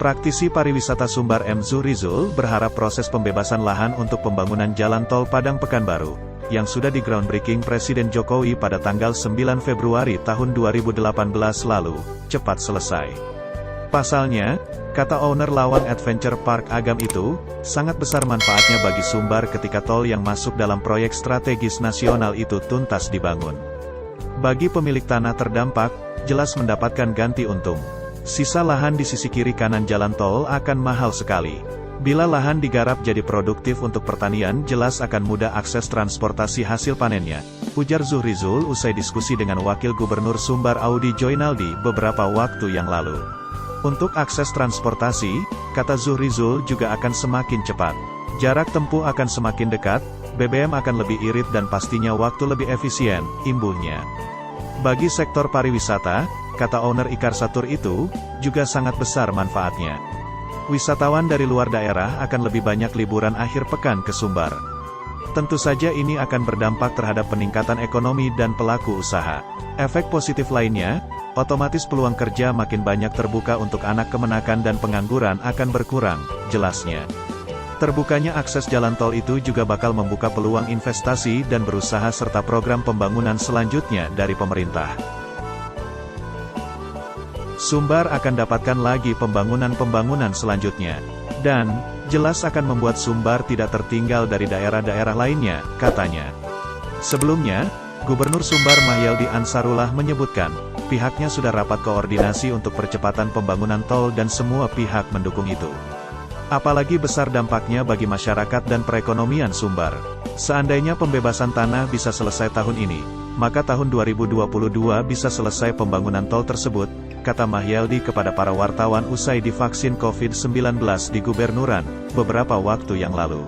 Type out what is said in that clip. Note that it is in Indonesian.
Praktisi pariwisata Sumbar M. Zuhrizul berharap proses pembebasan lahan untuk pembangunan jalan tol Padang Pekanbaru, yang sudah di groundbreaking Presiden Jokowi pada tanggal 9 Februari tahun 2018 lalu, cepat selesai. Pasalnya, kata owner Lawang Adventure Park Agam itu, sangat besar manfaatnya bagi Sumbar ketika tol yang masuk dalam proyek strategis nasional itu tuntas dibangun. Bagi pemilik tanah terdampak, jelas mendapatkan ganti untung. Sisa lahan di sisi kiri kanan jalan tol akan mahal sekali. Bila lahan digarap jadi produktif untuk pertanian, jelas akan mudah akses transportasi hasil panennya, ujar Zuhrizul usai diskusi dengan Wakil Gubernur Sumbar Audi Joinaldi beberapa waktu yang lalu. Untuk akses transportasi, kata Zuhrizul juga akan semakin cepat. Jarak tempuh akan semakin dekat, BBM akan lebih irit dan pastinya waktu lebih efisien, imbuhnya. Bagi sektor pariwisata, kata owner Ikar Satur itu, juga sangat besar manfaatnya. Wisatawan dari luar daerah akan lebih banyak liburan akhir pekan ke Sumbar. Tentu saja ini akan berdampak terhadap peningkatan ekonomi dan pelaku usaha. Efek positif lainnya, otomatis peluang kerja makin banyak terbuka untuk anak kemenakan dan pengangguran akan berkurang, jelasnya. Terbukanya akses jalan tol itu juga bakal membuka peluang investasi dan berusaha serta program pembangunan selanjutnya dari pemerintah. Sumbar akan dapatkan lagi pembangunan selanjutnya. Dan, jelas akan membuat Sumbar tidak tertinggal dari daerah-daerah lainnya, katanya. Sebelumnya, Gubernur Sumbar Mahyaldi Ansarullah menyebutkan, pihaknya sudah rapat koordinasi untuk percepatan pembangunan tol dan semua pihak mendukung itu. Apalagi besar dampaknya bagi masyarakat dan perekonomian Sumbar. Seandainya pembebasan tanah bisa selesai tahun ini, maka tahun 2022 bisa selesai pembangunan tol tersebut, kata Mahyaldi kepada para wartawan usai divaksin COVID-19 di Gubernuran, beberapa waktu yang lalu.